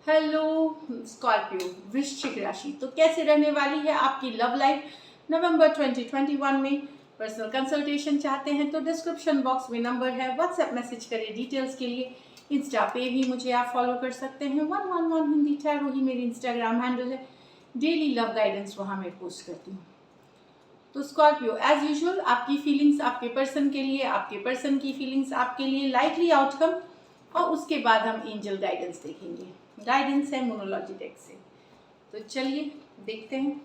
Hello Scorpio वृश्चिक राशि, तो कैसे रहने वाली है आपकी लव लाइफ नवंबर 2021 में। पर्सनल कंसल्टेशन चाहते हैं तो डिस्क्रिप्शन बॉक्स में नंबर है, व्हाट्सएप मैसेज करें डिटेल्स के लिए। इंस्टा पे भी मुझे आप फॉलो कर सकते हैं, 111 हिंदी टैरो ही मेरी इंस्टाग्राम हैंडल है। डेली लव गाइडेंस वहाँ मैं पोस्ट करती हूँ। तो स्कॉर्पियो एज यूजुअल आपकी फीलिंग्स आपके पर्सन के लिए, आपके पर्सन की फीलिंग्स आपके लिए, लाइकली आउटकम, और उसके बाद हम एंजल गाइडेंस देखेंगे। गाइडेंस है मोनोलॉजी डेक से। तो चलिए देखते हैं।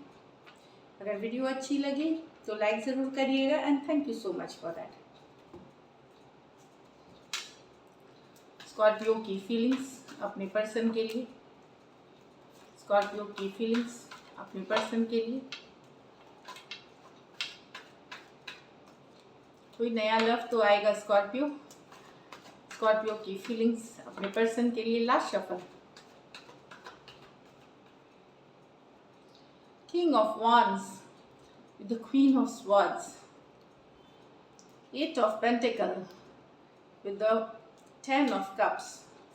अगर वीडियो अच्छी लगी तो लाइक ज़रूर करिएगा and thank you so much for that. Scorpio की फीलिंग्स अपने पर्सन के लिए, स्कॉर्पियो की फीलिंग्स अपने पर्सन के लिए। कोई नया लव तो आएगा स्कॉर्पियो। स्कॉर्पियो की फीलिंग्स अपने पर्सन के लिए। Last shuffle, King of Wands with the Queen of Swords, Eight of Pentacles with the Ten of Cups,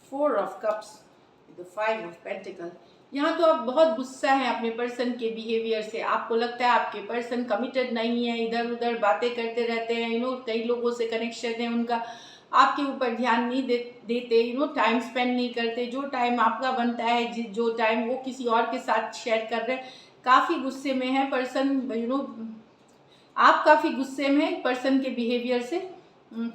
Four of Cups with the Five of Pentacles। यहाँ तो आप बहुत गुस्सा है अपने पर्सन के बिहेवियर से। आपको लगता है आपके पर्सन कमिटेड नहीं है, इधर उधर बातें करते रहते हैं, कई लोगों से कनेक्शन है उनका, आपके ऊपर ध्यान नहीं देते, टाइम स्पेंड नहीं करते। जो टाइम आपका बनता है, जो टाइम वो किसी और के साथ शेयर कर रहे हैं। काफ़ी गुस्से में है पर्सन, आप काफ़ी गुस्से में है पर्सन के बिहेवियर से।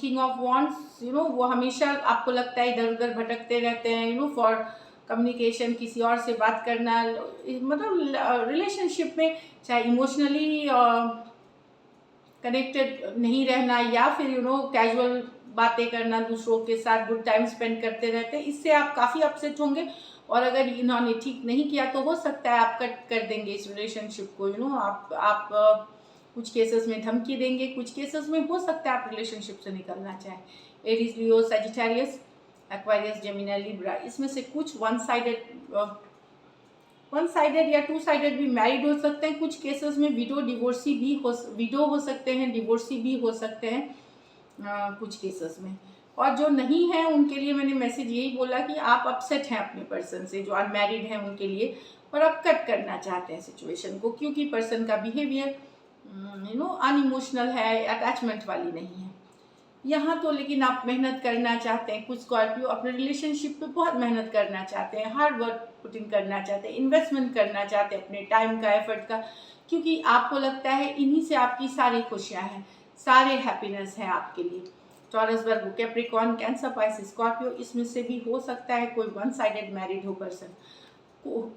किंग ऑफ वॉन्ड्स, वो हमेशा आपको लगता है इधर उधर भटकते रहते हैं, फॉर कम्युनिकेशन, किसी और से बात करना, मतलब रिलेशनशिप में चाहे इमोशनली कनेक्टेड नहीं रहना या फिर कैजुअल बातें करना, दूसरों के साथ गुड टाइम स्पेंड करते रहते हैं। इससे आप काफ़ी अपसेट होंगे और अगर इन्होंने ठीक नहीं किया तो हो सकता है आप कट कर देंगे इस रिलेशनशिप को। आप कुछ केसेस में धमकी देंगे, कुछ केसेस में हो सकता है आप रिलेशनशिप से निकलना चाहें। एरीज, लियो, सजिटेरियस, एक्वारियस, जेमिनी, लिब्रा, इसमें से कुछ वन साइडेड या टू साइडेड भी मैरिड हो सकते हैं। कुछ केसेस में विडो हो सकते हैं, डिवोर्सी भी हो सकते हैं कुछ केसेस में। और जो नहीं है उनके लिए मैंने मैसेज यही बोला कि आप अपसेट हैं अपने पर्सन से, जो अनमैरिड हैं उनके लिए, और आप कट करना चाहते हैं सिचुएशन को, क्योंकि पर्सन का बिहेवियर अनइमोशनल है, अटैचमेंट वाली नहीं है यहाँ तो। लेकिन आप मेहनत करना चाहते हैं, कुछ स्कॉर्पियो अपने रिलेशनशिप पे बहुत मेहनत करना चाहते हैं, हार्ड वर्क पुटिंग करना चाहते हैं, इन्वेस्टमेंट करना चाहते हैं अपने टाइम का, एफर्ट का, क्योंकि आपको लगता है इन्हीं से आपकी सारी खुशियाँ हैं, सारे हैप्पीनेस है आपके लिए। टॉरस, वर्गो, कैप्रिकॉर्न, कैंसर, पाइसिस, स्कॉर्पियो, इसमें से भी हो सकता है कोई वन साइडेड मैरिड हो पर्सन।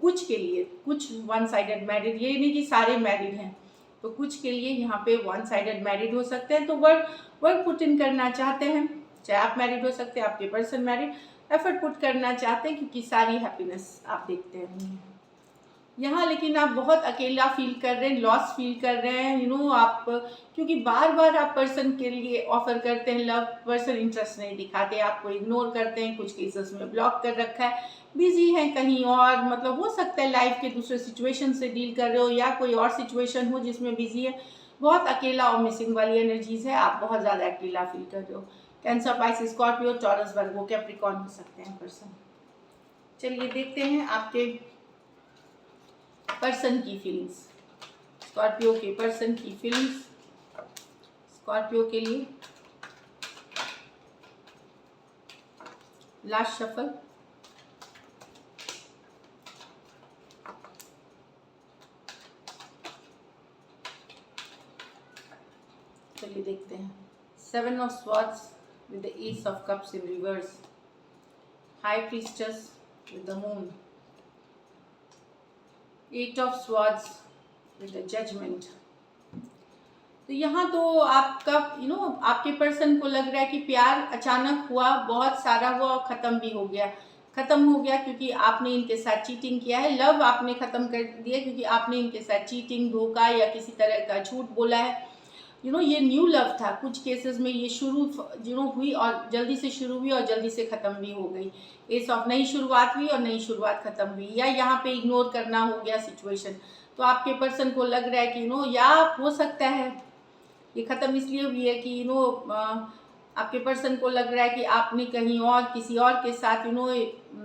कुछ के लिए कुछ वन साइडेड मैरिड, ये नहीं कि सारे मैरिड हैं, तो कुछ के लिए यहाँ पे वन साइडेड मैरिड हो सकते हैं। तो वर्क पुट इन करना चाहते हैं, चाहे आप मैरिड हो सकते हैं, आपके पर्सन मैरिड, एफर्ट पुट करना चाहते हैं, क्योंकि सारी हैप्पीनेस आप देखते हैं यहाँ। लेकिन आप बहुत अकेला फील कर रहे हैं, लॉस फील कर रहे हैं, आप, क्योंकि बार बार आप पर्सन के लिए ऑफर करते हैं लव, पर्सन इंटरेस्ट नहीं दिखाते, आपको इग्नोर करते हैं, कुछ केसेस में ब्लॉक कर रखा है, बिजी हैं कहीं और, मतलब हो सकता है लाइफ के दूसरे सिचुएशन से डील कर रहे हो या कोई और सिचुएशन हो जिसमें बिजी है। बहुत अकेला और मिसिंग वाली एनर्जीज है, आप बहुत ज़्यादा अकेला फील कर रहे हो। कैंसर, पाइसिस, स्कॉर्पियो, टॉरस, वर्गो, कैप्रिकॉर्न हो सकते हैं पर्सन। चलिए देखते हैं आपके पर्सन की फीलिंग्स, स्कॉर्पियो के पर्सन की फीलिंग्स स्कॉर्पियो के लिए। लास्ट शफल, चलिए देखते हैं। Seven of swords with the ace of cups in reverse, high priestess with the moon, eight of swords with the judgement. तो यहाँ तो आपका आपके पर्सन को लग रहा है कि प्यार अचानक हुआ, बहुत सारा हुआ और ख़त्म भी हो गया, क्योंकि आपने इनके साथ चीटिंग किया है। लव आपने ख़त्म कर दिया क्योंकि आपने इनके साथ चीटिंग, धोखा या किसी तरह का झूठ बोला है। ये न्यू लव था। कुछ केसेस में ये शुरू हुई और जल्दी से शुरू हुई और जल्दी से ख़त्म भी हो गई। एस ऑफ नई शुरुआत हुई और नई शुरुआत ख़त्म हुई, या यहाँ पे इग्नोर करना हो गया सिचुएशन। तो आपके पर्सन को लग रहा है कि या हो सकता है ये ख़त्म इसलिए हुई है कि आपके पर्सन को लग रहा है कि आपने कहीं और किसी और के साथ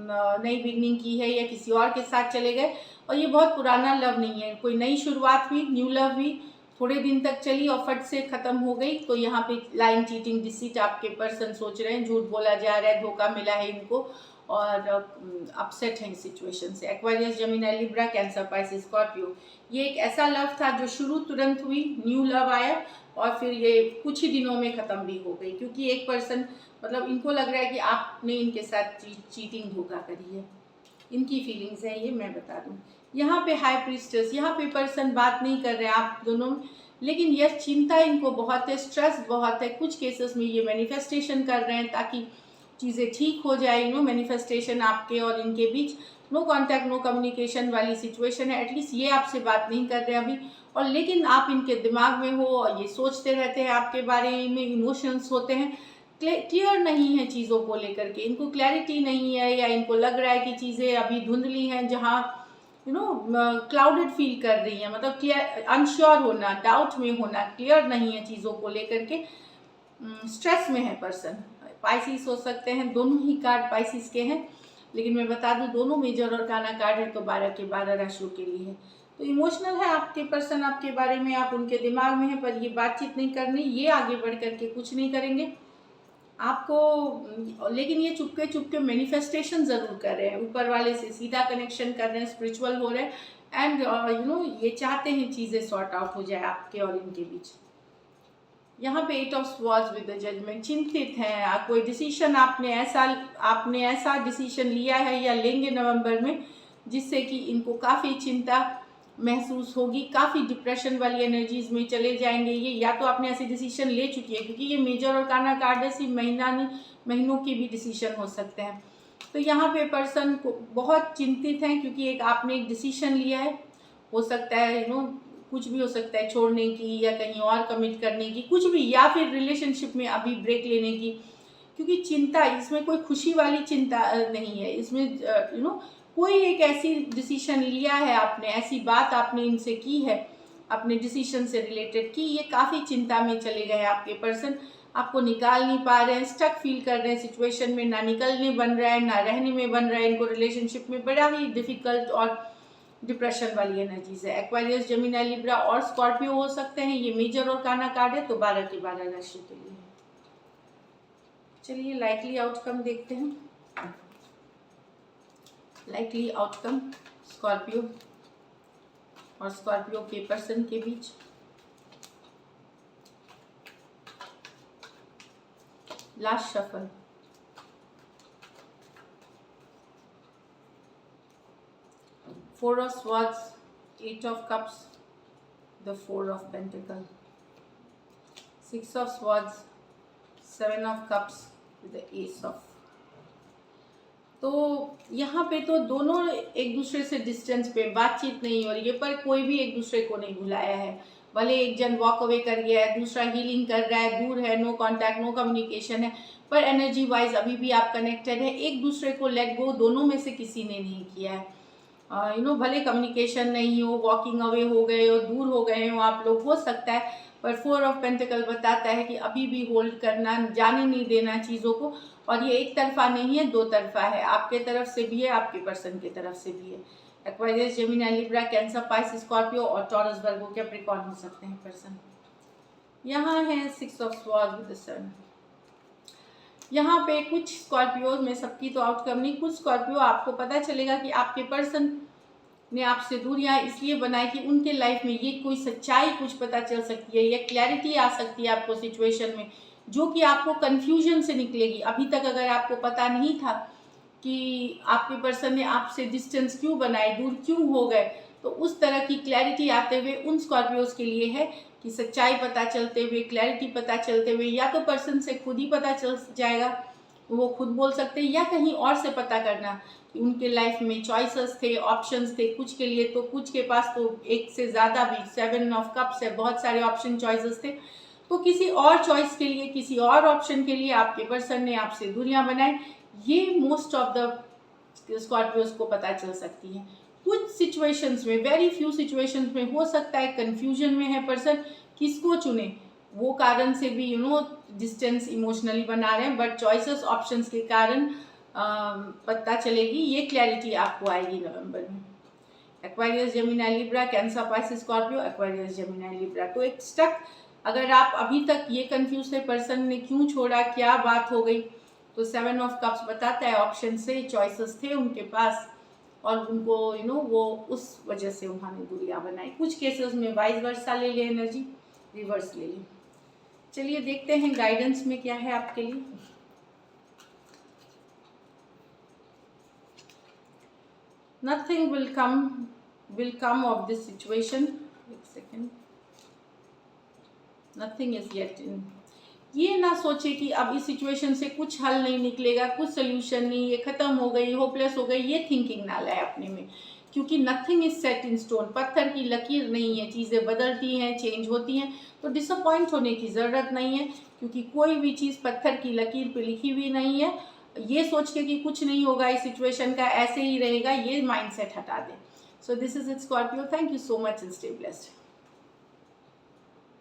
नई बिगनिंग की है या किसी और के साथ चले गए, और ये बहुत पुराना लव नहीं है, कोई नई शुरुआत हुई, न्यू लव हुई, थोड़े दिन तक चली और फट से ख़त्म हो गई। तो यहाँ पे लाइन, चीटिंग, डिसीट आपके पर्सन सोच रहे हैं, झूठ बोला जा रहा है, धोखा मिला है इनको और अपसेट हैं इस सिचुएशन से। Aquarius, Gemini, Libra, cancer, Pisces, Scorpio, ये एक ऐसा लव था जो शुरू तुरंत हुई, न्यू लव आया और फिर ये कुछ ही दिनों में ख़त्म भी हो गई, क्योंकि एक पर्सन मतलब इनको लग रहा है कि आपने इनके साथ चीटिंग, धोखा करी है। इनकी फीलिंग्स है ये, मैं बता दूं। यहाँ पे हाई प्रीस्टेस, यहाँ पे पर्सन बात नहीं कर रहे हैं आप दोनों में, लेकिन यह चिंता इनको बहुत है, स्ट्रेस बहुत है। कुछ केसेस में ये मैनिफेस्टेशन कर रहे हैं ताकि चीज़ें ठीक हो जाए। मैनिफेस्टेशन आपके और इनके बीच नो कांटेक्ट, नो कम्युनिकेशन वाली सिचुएशन है। एटलीस्ट ये आपसे बात नहीं कर रहे अभी, और लेकिन आप इनके दिमाग में हो और ये सोचते रहते हैं आपके बारे में, इमोशंस होते हैं, क्लियर नहीं है चीज़ों को लेकर के, इनको क्लैरिटी नहीं है, या इनको लग रहा है कि चीज़ें अभी धुंधली हैं, जहाँ क्लाउडेड फील कर रही हैं, मतलब क्लियर, अनश्योर होना, डाउट में होना, क्लियर नहीं है चीज़ों को लेकर के, स्ट्रेस में है पर्सन। पाइसिस हो सकते हैं, दोनों ही कार्ड पाइसिस के हैं, लेकिन मैं बता दूं दोनों मेजर और काना कार्ड है, तो 12 के 12 राशियों के लिए है। तो इमोशनल है आपके पर्सन आपके बारे में, आप उनके दिमाग में है, पर ये बातचीत नहीं करनी, ये आगे बढ़ करके कुछ नहीं करेंगे आपको, लेकिन ये चुपके चुपके मैनिफेस्टेशन ज़रूर कर रहे हैं, ऊपर वाले से सीधा कनेक्शन कर रहे हैं, स्पिरिचुअल हो रहे हैं, एंड ये चाहते हैं चीज़ें सॉर्ट आउट हो जाए आपके और इनके बीच। यहाँ पे 8 of swords with the judgement, चिंतित हैं, कोई डिसीजन आपने ऐसा डिसीजन लिया है या लेंगे नवंबर में, जिससे कि इनको काफ़ी चिंता महसूस होगी, काफ़ी डिप्रेशन वाली एनर्जीज में चले जाएंगे ये, या तो आपने ऐसे डिसीजन ले चुकी है, क्योंकि ये मेजर और काना कार्ड है, सिर्फ महीनों के भी डिसीजन हो सकते हैं। तो यहाँ पे पर्सन को बहुत चिंतित हैं, क्योंकि आपने एक डिसीजन लिया है, हो सकता है कुछ भी हो सकता है, छोड़ने की या कहीं और कमिट करने की, कुछ भी, या फिर रिलेशनशिप में अभी ब्रेक लेने की, क्योंकि चिंता, इसमें कोई खुशी वाली चिंता नहीं है, इसमें कोई एक ऐसी डिसीजन लिया है आपने, ऐसी बात आपने इनसे की है, अपने डिसीजन से रिलेटेड की, ये काफ़ी चिंता में चले गए आपके पर्सन, आपको निकाल नहीं पा रहे हैं, स्टक फील कर रहे हैं सिचुएशन में, ना निकलने बन रहा है, ना रहने में बन रहा है, इनको रिलेशनशिप में बड़ा ही डिफिकल्ट और डिप्रेशन वाली एनर्जीज है। एक्वेरियस, जेमिनी, लिब्रा और स्कॉर्पियो हो सकते हैं, ये मेजर और काना कार्ड है, तो 12 के 12 राशि के लिए। चलिए लाइकली आउटकम देखते हैं। लाइकली आउटकम स्कॉर्पियो और स्कॉर्पियो के पर्सन के बीच। Last shuffle, Four of Swords, Eight of Cups, the Four of Pentacles, Six of Swords, Seven of Cups, the Ace of। तो यहाँ पे तो दोनों एक दूसरे से डिस्टेंस पे, बातचीत नहीं हो रही है, पर कोई भी एक दूसरे को नहीं भुलाया है। भले एक जन वॉक अवे कर गया है, दूसरा हीलिंग कर रहा है, दूर है, नो कांटेक्ट, नो कम्युनिकेशन है, पर एनर्जी वाइज अभी भी आप कनेक्टेड है। एक दूसरे को लेट गो दोनों में से किसी ने नहीं किया है। भले कम्युनिकेशन नहीं हो, वॉकिंग अवे हो गए हो, दूर हो गए हो आप लोग, हो सकता है, पर 4 ऑफ पेंटिकल बताता है कि अभी भी होल्ड करना, जाने नहीं देना चीज़ों को, और ये एक तरफा नहीं है, दो तरफा है, आपके तरफ से भी है, आपके पर्सन की तरफ से भी है। Aquarius, Gemini, Libra, cancer, Pisces, Scorpio और टॉरस, वर्गो, कैप्रिकॉर्न हो सकते हैं पर्सन। यहाँ है 6 ऑफ स्वॉर्ड्स विद द सन। यहाँ पे कुछ स्कॉर्पियो में, सबकी तो आउटकम नहीं, कुछ स्कॉर्पियो आपको पता चलेगा कि आपके पर्सन ने आपसे दूरियां इसलिए बनाई कि उनके लाइफ में ये कोई सच्चाई कुछ पता चल सकती है, या क्लैरिटी आ सकती है आपको सिचुएशन में, जो कि आपको कन्फ्यूजन से निकलेगी। अभी तक अगर आपको पता नहीं था कि आपके पर्सन ने आपसे डिस्टेंस क्यों बनाए, दूर क्यों हो गए, तो उस तरह की क्लैरिटी आते हुए उन स्कॉर्पियोज के लिए है कि सच्चाई पता चलते हुए, क्लैरिटी पता चलते हुए, या तो पर्सन से खुद ही पता चल जाएगा, वो खुद बोल सकते हैं, या कहीं और से पता करना कि उनके लाइफ में चॉइसेस थे, ऑप्शंस थे, कुछ के लिए तो, कुछ के पास तो एक से ज़्यादा भी, 7 ऑफ कप्स है, बहुत सारे ऑप्शन चॉइसेस थे, तो किसी और चॉइस के लिए, किसी और ऑप्शन के लिए आपके पर्सन ने आपसे दूरियां बनाई। ये मोस्ट ऑफ द स्कॉर्पियोज को पता चल सकती है। कुछ सिचुएशंस में, वेरी फ्यू सिचुएशंस में हो सकता है कंफ्यूजन में है पर्सन, किसको चुने, वो कारण से भी डिस्टेंस इमोशनली बना रहे हैं, बट चॉइसेस ऑप्शंस के कारण पता चलेगी, ये क्लैरिटी आपको आएगी नवंबर में। Aquarius, Gemini, Libra, cancer, Pisces, Scorpio, Aquarius, Gemini, Libra. तो एक स्टक, अगर आप अभी तक ये कंफ्यूज थे पर्सन ने क्यों छोड़ा, क्या बात हो गई, तो 7 ऑफ कप्स बताता है ऑप्शन से चॉइसेस थे उनके पास और उनको वो उस वजह से उन्होंने दूरियां बनाई। कुछ केसेस में वाइस वर्सा ले ले एनर्जी, रिवर्स ले ले। चलिए देखते हैं गाइडेंस में क्या है आपके लिए। Nothing will come of this situation. एक second, nothing is yet in. ये ना सोचे कि अब इस सिचुएशन से कुछ हल नहीं निकलेगा, कुछ सोल्यूशन नहीं, ये खत्म हो गई, होपलेस हो गई, ये थिंकिंग ना लाए अपने में, क्योंकि nothing is set in stone. पत्थर की लकीर नहीं है, चीज़ें बदलती हैं, चेंज होती हैं, तो डिसअपॉइंट होने की ज़रूरत नहीं है, क्योंकि कोई भी चीज़ पत्थर की लकीर पे लिखी हुई नहीं है। ये सोच के कि कुछ नहीं होगा इस सिचुएशन का, ऐसे ही रहेगा, ये माइंडसेट हटा दें। So this is it Scorpio, thank you so much and stay blessed.